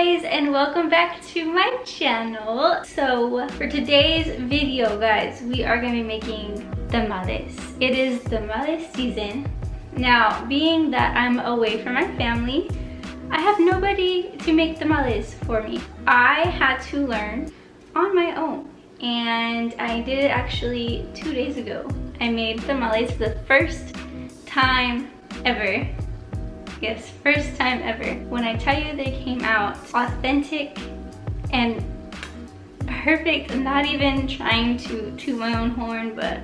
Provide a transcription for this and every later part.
guys, and welcome back to my channel. So for today's video, guys, we are going to be making tamales. It is tamales season. Now, being that I'm away from my family, I have nobody to make tamales for me. I had to learn on my own, and I did it actually 2 days ago. I made tamales for the first time ever. Yes, first time ever. When I tell you they came out authentic and perfect, I'm not even trying to toot my own horn, but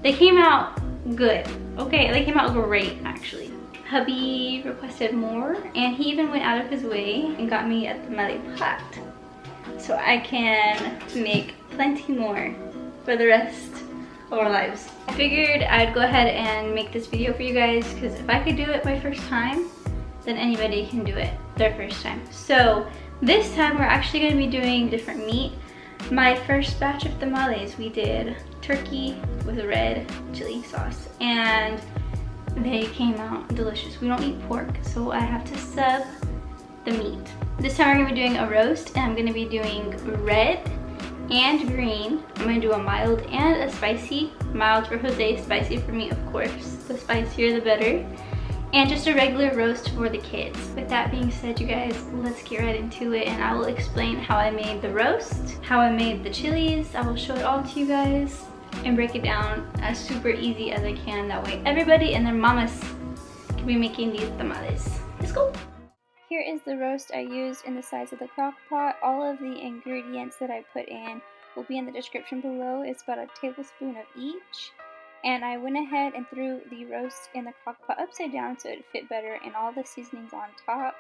they came out good. Okay, they came out great actually. Hubby requested more, and he even went out of his way and got me a tamale pot, so I can make plenty more for the rest of our lives. I figured I'd go ahead and make this video for you guys, because if I could do it my first time, then anybody can do it their first time. So this time we're actually going to be doing different meat. My first batch of tamales, we did turkey with a red chili sauce, and they came out delicious. We don't eat pork, so I have to sub the meat. This time we're going to be doing a roast, and I'm going to be doing red and green. I'm gonna do a mild and a spicy. Mild for Jose, spicy for me, of course. The spicier the better. And just a regular roast for the kids. With that being said, you guys, let's get right into it, and I will explain how I made the roast, how I made the chilies. I will show it all to you guys and break it down as super easy as I can. That way everybody and their mamas can be making these tamales. Let's go. Here is the roast I used in the size of the crock pot. All of the ingredients that I put in will be in the description below. It's about a tablespoon of each. And I went ahead and threw the roast in the crock pot upside down so it would fit better, and all the seasonings on top.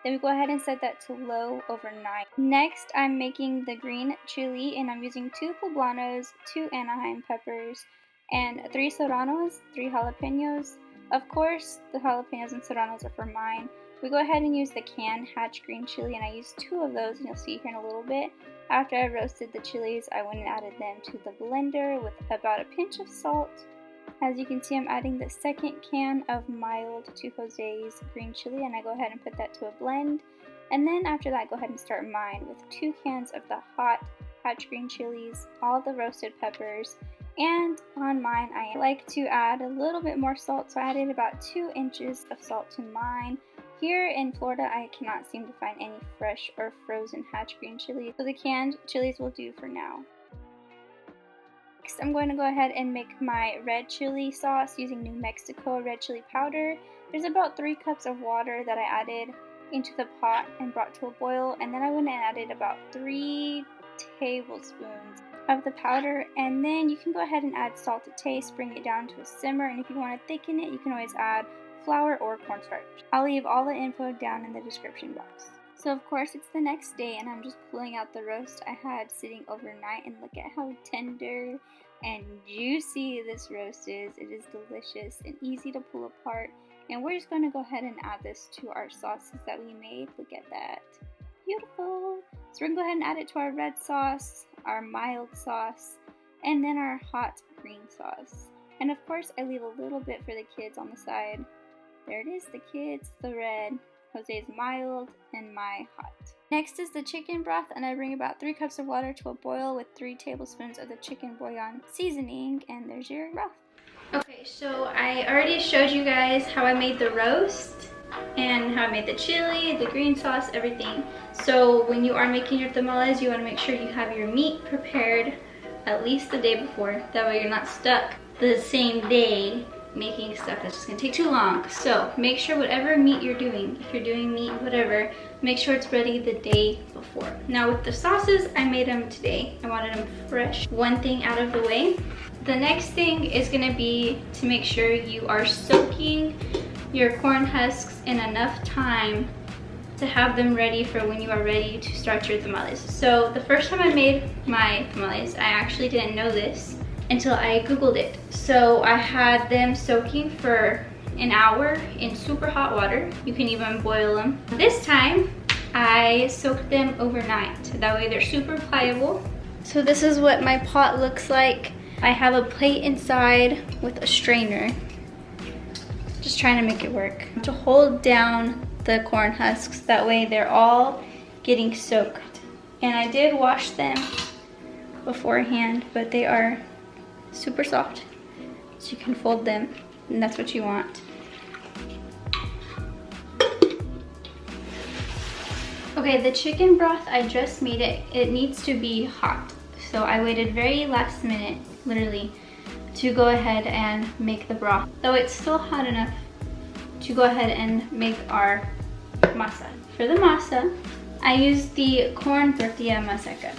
Then we go ahead and set that to low overnight. Next, I'm making the green chili, and I'm using 2 poblanos, 2 anehiem peppers, and 3 serranos, 3 jalapeños. Of course, the jalapeños and serranos are for mine. We go ahead and use the canned hatch green chili, and I used 2 of those, and you'll see here in a little bit. After I roasted the chilies, I went and added them to the blender with about a pinch of salt. As you can see, I'm adding the second can of mild to Jose's green chili, and I go ahead and put that to a blend. And then after that, go ahead and start mine with 2 cans of the hot hatch green chilies, all the roasted peppers, and on mine, I like to add a little bit more salt, so I added about 2 inches of salt to mine. Here in Florida, I cannot seem to find any fresh or frozen hatch green chili, so the canned chilies will do for now. Next, I'm going to go ahead and make my red chili sauce using New Mexico red chili powder. There's about 3 cups of water that I added into the pot and brought to a boil, and then I went and added about 3 tablespoons of the powder, and then you can go ahead and add salt to taste, bring it down to a simmer, and if you want to thicken it, you can always add flour or cornstarch. I'll leave all the info down in the description box. So of course it's the next day, and I'm just pulling out the roast I had sitting overnight, and look at how tender and juicy this roast is. It is delicious and easy to pull apart, and we're just going to go ahead and add this to our sauces that we made. Look at that. Beautiful. So we're going to go ahead and add it to our red sauce, our mild sauce, and then our hot green sauce. And of course I leave a little bit for the kids on the side. There it is, the kids, the red, Jose's mild, and my hot. Next is the chicken broth, and I bring about 3 cups of water to a boil with 3 tablespoons of the chicken bouillon seasoning, and there's your broth. Okay, so I already showed you guys how I made the roast, and how I made the chili, the green sauce, everything. So when you are making your tamales, you want to make sure you have your meat prepared at least the day before. That way you're not stuck the same day making stuff that's just gonna take too long. So make sure whatever meat you're doing, if you're doing meat, whatever, make sure it's ready the day before. Now with the sauces, I made them today. I wanted them fresh. One thing out of the way. The next thing is gonna be to make sure you are soaking your corn husks in enough time to have them ready for when you are ready to start your tamales. So the first time I made my tamales, I actually didn't know this until I googled it. So I had them soaking for an hour in super hot water. You can even boil them. This time I soaked them overnight. That way they're super pliable. So this is what my pot looks like. I have a plate inside with a strainer. Just trying to make it work. To hold down the corn husks. That way they're all getting soaked. And I did wash them beforehand, but they are super soft. So you can fold them, and that's what you want. Okay, the chicken broth, I just made it. It needs to be hot. So I waited very last minute, literally, to go ahead and make the broth. Though it's still hot enough to go ahead and make our masa. For the masa, I used the corn tortilla maseca.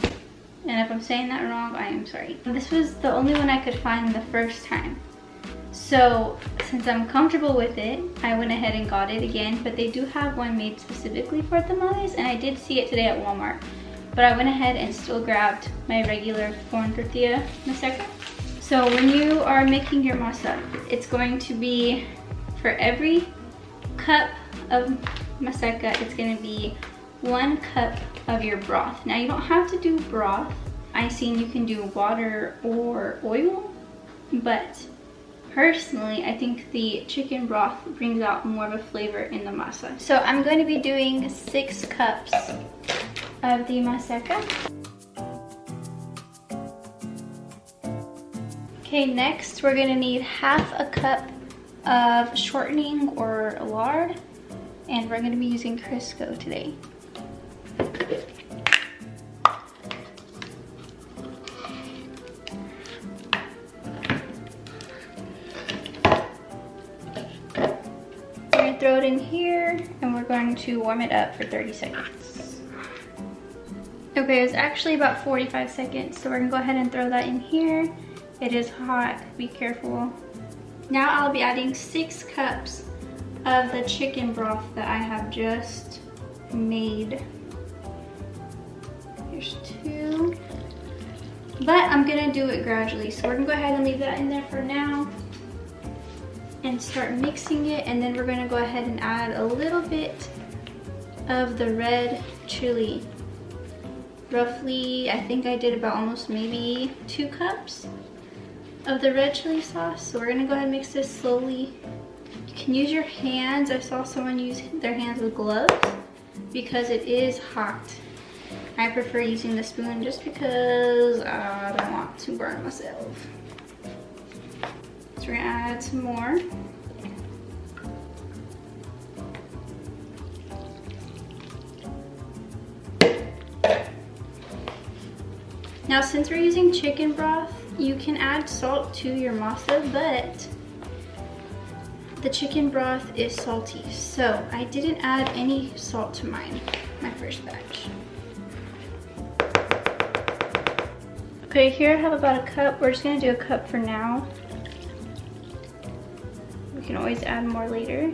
And if I'm saying that wrong, I am sorry. This was the only one I could find the first time. So since I'm comfortable with it, I went ahead and got it again, but they do have one made specifically for tamales, and I did see it today at Walmart. But I went ahead and still grabbed my regular corn tortilla maseca. So when you are making your masa, it's going to be, for every cup of maseca, it's gonna be 1 cup of your broth. Now you don't have to do broth. I've seen you can do water or oil, but personally, I think the chicken broth brings out more of a flavor in the masa. So I'm going to be doing 6 cups of the maseca. Okay, next we're gonna need 1/2 cup of shortening or lard, and we're gonna be using Crisco today. Throw it in here, and we're going to warm it up for 30 seconds. Okay, it's actually about 45 seconds, so we're gonna go ahead and throw that in here. It is hot, be careful. Now I'll be adding 6 cups of the chicken broth that I have just made. Here's 2. But I'm gonna do it gradually, so we're gonna go ahead and leave that in there for now and start mixing it, and then we're gonna go ahead and add a little bit of the red chili. Roughly, I think I did about almost maybe 2 cups of the red chili sauce. So we're gonna go ahead and mix this slowly. You can use your hands. I saw someone use their hands with gloves because it is hot. I prefer using the spoon just because I don't want to burn myself. So we're gonna add some more. Now since we're using chicken broth, you can add salt to your masa, but the chicken broth is salty. So I didn't add any salt to mine, my first batch. Okay, here I have about a cup. We're just gonna do a cup for now. We can always add more later.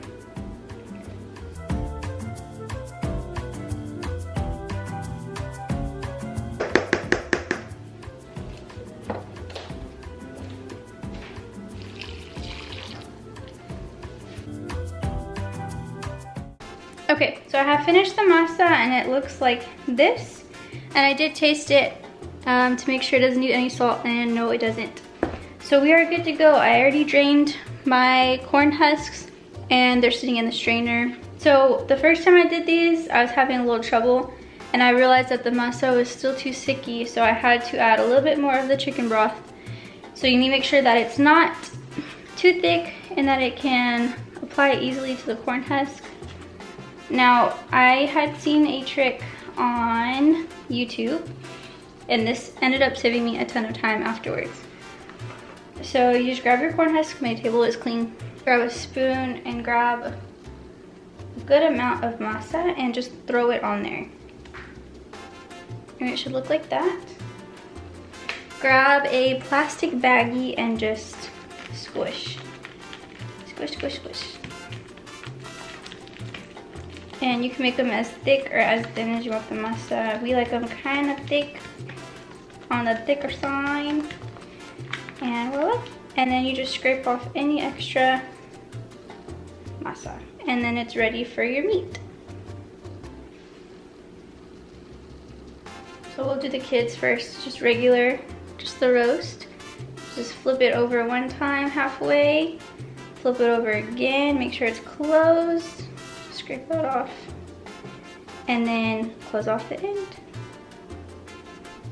Okay, so I have finished the masa and it looks like this. And I did taste it to make sure it doesn't need any salt, and no, it doesn't. So we are good to go. I already drained my corn husks and they're sitting in the strainer. So the first time I did these, I was having a little trouble, and I realized that the masa was still too sticky, so I had to add a little bit more of the chicken broth. So you need to make sure that it's not too thick and that it can apply easily to the corn husk. Now, I had seen a trick on YouTube, and this ended up saving me a ton of time afterwards. So you just grab your corn husk, my table is clean. Grab a spoon and grab a good amount of masa and just throw it on there. And it should look like that. Grab a plastic baggie and just squish. Squish, squish, squish. And you can make them as thick or as thin as you want the masa. We like them kind of thick, on the thicker side. And voila. And then you just scrape off any extra masa. And then it's ready for your meat. So we'll do the kids first, just regular, just the roast. Just flip it over one time halfway, flip it over again, make sure it's closed. scrape that off. And then close off the end.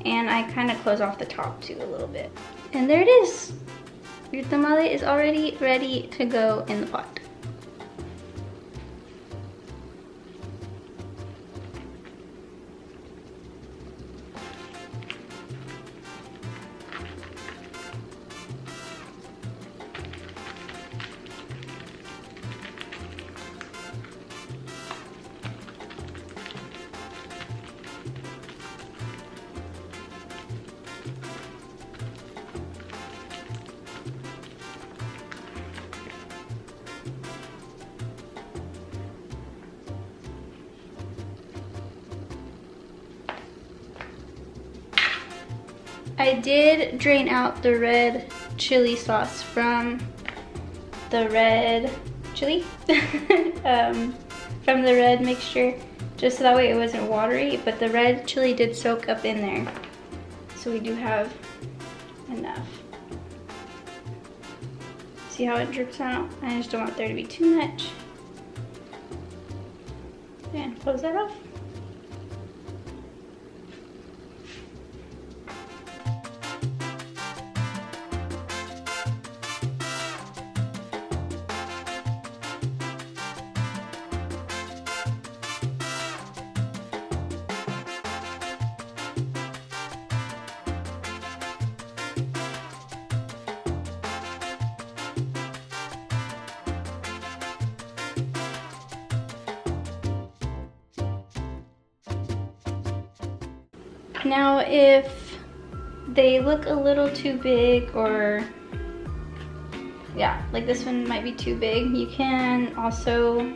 And I kind of close off the top too a little bit. And there it is. Your tamale is already ready to go in the pot. I did drain out the red chili sauce from the red chili, from the red mixture, just so that way it wasn't watery, but the red chili did soak up in there. So we do have enough. See how it drips out? I just don't want there to be too much. And close that off. Now if they look a little too big, or yeah, like this one might be too big, you can also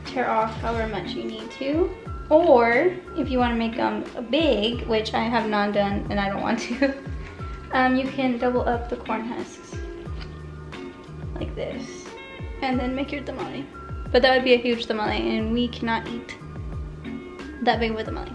tear off however much you need to. Or if you want to make them big, which I have not done and I don't want to, you can double up the corn husks like this and then make your tamale. But that would be a huge tamale and we cannot eat that big of a tamale.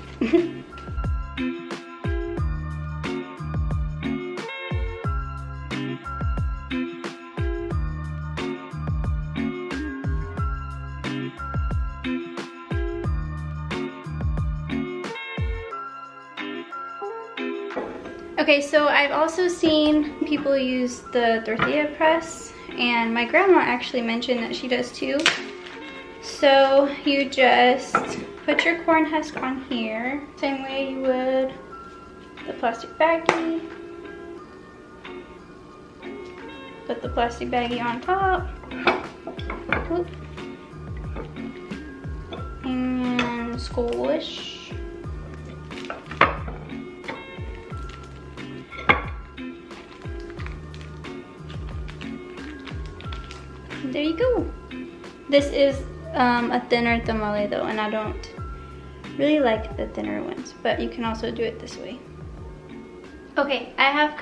Okay, so I've also seen people use the tortilla press, and my grandma actually mentioned that she does too. So you just put your corn husk on here, same way you would the plastic baggie. Put the plastic baggie on top. Oop. And squish. There you go. This is a thinner tamale though, and I don't really like the thinner ones, but you can also do it this way. Okay, I have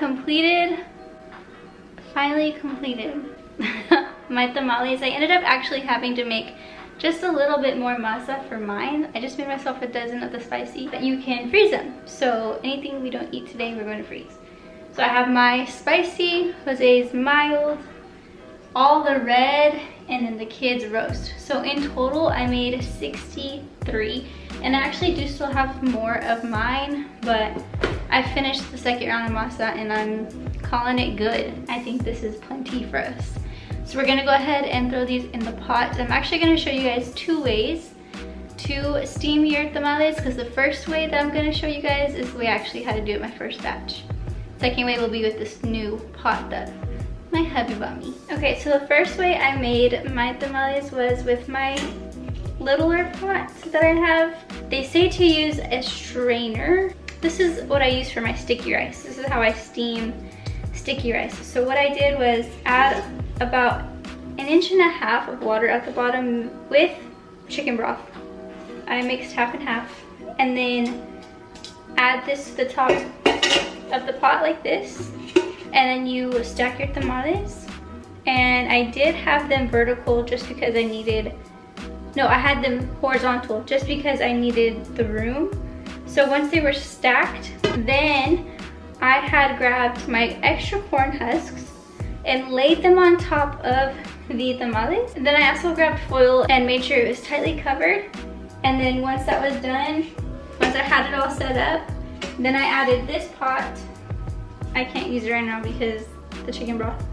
finally completed my tamales. I ended up actually having to make just a little bit more masa for mine. I just made myself a dozen of the spicy, but you can freeze them. So anything we don't eat today, we're going to freeze. So I have my spicy, Jose's mild, all the red, and then the kids roast. So in total I made 63, and I actually do still have more of mine, but I finished the second round of masa and I'm calling it good. I think this is plenty for us. So we're gonna go ahead and throw these in the pot. I'm actually gonna show you guys two ways to steam your tamales, because the first way that I'm gonna show you guys is the way I actually had to do it my first batch. Second way will be with this new pot that my hubby bought me. Okay, so the first way I made my tamales was with my littler pots that I have. They say to use a strainer. This is what I use for my sticky rice. This is how I steam sticky rice. So what I did was add about 1.5 inches of water at the bottom with chicken broth. I mixed half and half, and then add this to the top of the pot like this. And then you stack your tamales, and I did have them vertical just because I needed, no, I had them horizontal just because I needed the room. So once they were stacked, then I had grabbed my extra corn husks and laid them on top of the tamales. And then I also grabbed foil and made sure it was tightly covered. And then once that was done, once I had it all set up, then I added this pot. I can't use it right now because the chicken broth.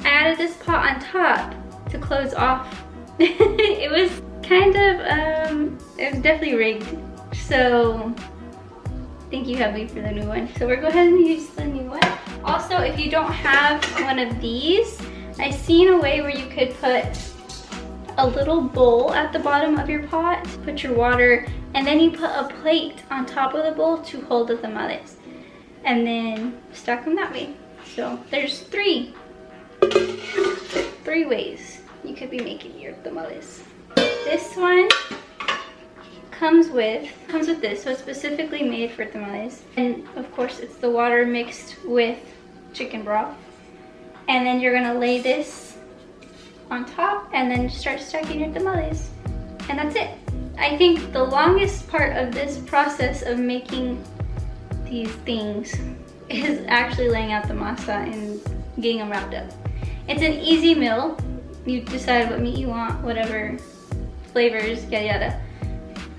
I added this pot on top to close off. It was kind of, it was definitely rigged. So thank you, hubby, for the new one. So we're going to go ahead and use the new one. Also, if you don't have one of these, I've seen a way where you could put a little bowl at the bottom of your pot, put your water, and then you put a plate on top of the bowl to hold the tamales. And then stack them that way. So there's three ways you could be making your tamales. This one comes with this, so it's specifically made for tamales. And of course it's the water mixed with chicken broth. And then you're gonna lay this on top and then start stacking your tamales. And that's it. I think the longest part of this process of making these things is actually laying out the masa and getting them wrapped up. It's an easy meal. You decide what meat you want, whatever flavors, yada yada.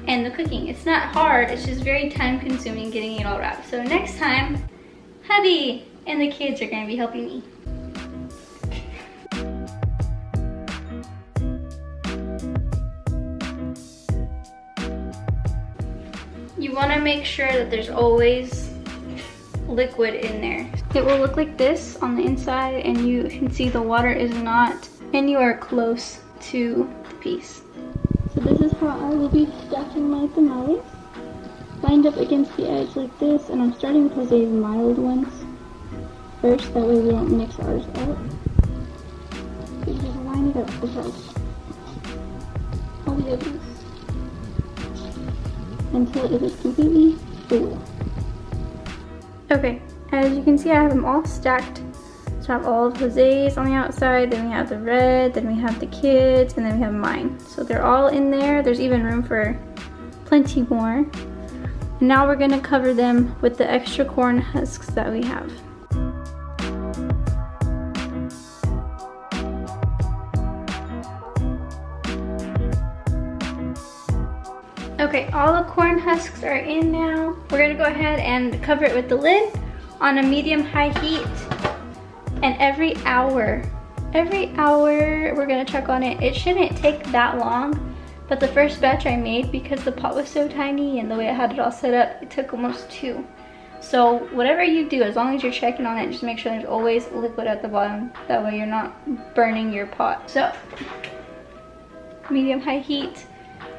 And the cooking, it's not hard, it's just very time consuming getting it all wrapped. So next time, hubby and the kids are gonna be helping me. You wanna make sure that there's always liquid in there. It will look like this on the inside, and you can see the water is not anywhere close to the piece. So this is how I will be stacking my tamales. Lined up against the edge like this, and I'm starting with Jose's mild ones first, that way we don't mix ours up. So you just line it up across all the others until it is completely full. Okay, as you can see, I have them all stacked. So I have all of Jose's on the outside, then we have the red, then we have the kids, and then we have mine. So they're all in there. There's even room for plenty more. And now we're gonna cover them with the extra corn husks that we have. Okay, all the corn husks are in now. We're gonna go ahead and cover it with the lid on a medium-high heat. And every hour we're gonna check on it. It shouldn't take that long, but the first batch I made, because the pot was so tiny and the way I had it all set up, it took almost 2. So whatever you do, as long as you're checking on it, just make sure there's always liquid at the bottom. That way you're not burning your pot. So, medium-high heat,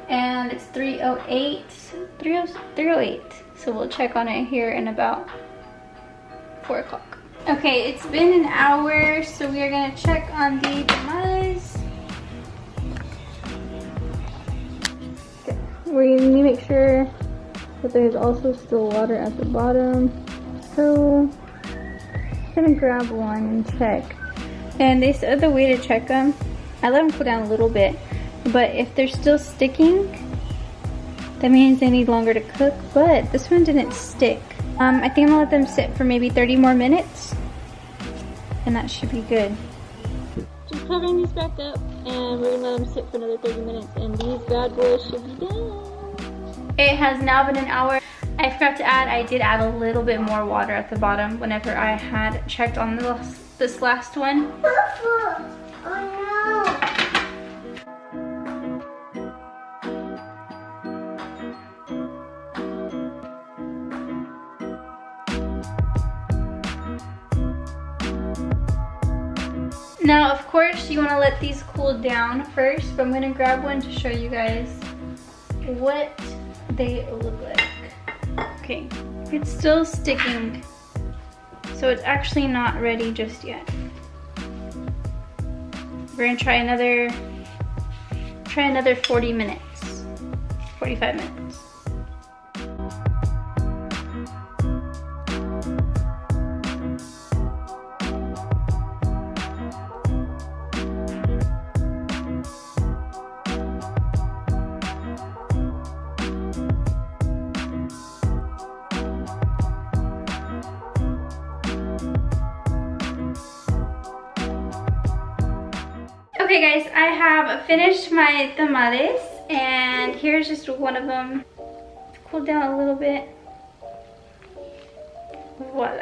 and it's 308. So we'll check on it here in about 4 o'clock. Okay, it's been an hour, so we are gonna check on the tamales. Okay. We need to make sure that there's also still water at the bottom. So I'm gonna grab one and check. And they said the way to check them, I let them cool down a little bit, but if they're still sticking, that means they need longer to cook. But this one didn't stick. I think I'm gonna let them sit for maybe 30 more minutes, and that should be good. Just covering these back up, and we're gonna let them sit for another 30 minutes, and these bad boys should be done. It has now been an hour. I forgot to add, I did add a little bit more water at the bottom whenever I had checked on this last one. Oh no! Now, of course, you want to let these cool down first, but I'm going to grab one to show you guys what they look like. Okay, it's still sticking, so it's actually not ready just yet. We're going to try another 40 minutes, 45 minutes. Okay, Okay guys, I have finished my tamales and here's just one of them. It's cooled down a little bit. Voila.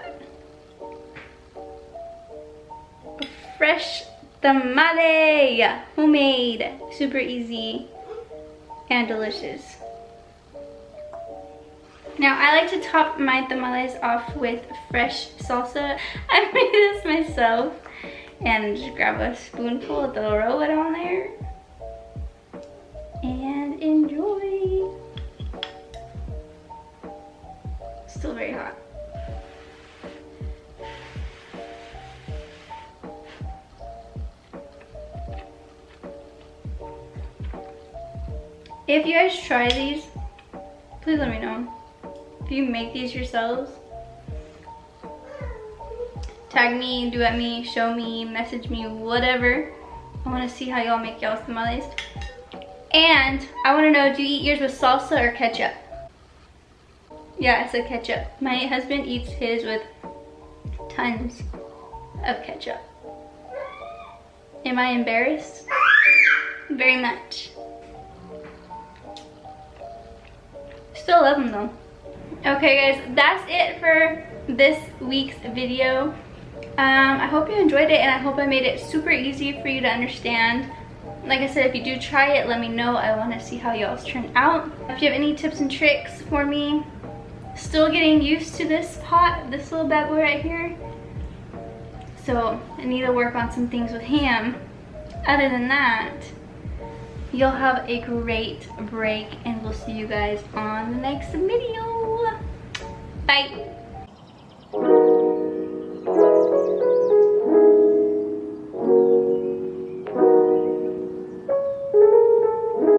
A fresh tamale, homemade, super easy and delicious. Now I like to top my tamales off with fresh salsa. I made this myself and just grab a spoonful, throw it on there and enjoy. Still very hot. If you guys try these, please let me know. If you make these yourselves, tag me, do at me, show me, message me, whatever. I want to see how y'all make y'all's tamales. And I want to know, do you eat yours with salsa or ketchup? Yeah, it's a ketchup. My husband eats his with tons of ketchup. Am I embarrassed? Very much. Still love them though. Okay guys, that's it for this week's video. I hope you enjoyed it and I hope I made it super easy for you to understand. Like I said, if you do try it, let me know. I want to see how y'all's turn out. If you have any tips and tricks for me, still getting used to this pot, this little bad boy right here. So I need to work on some things with ham. Other than that, you'll have a great break and we'll see you guys on the next video. Bye.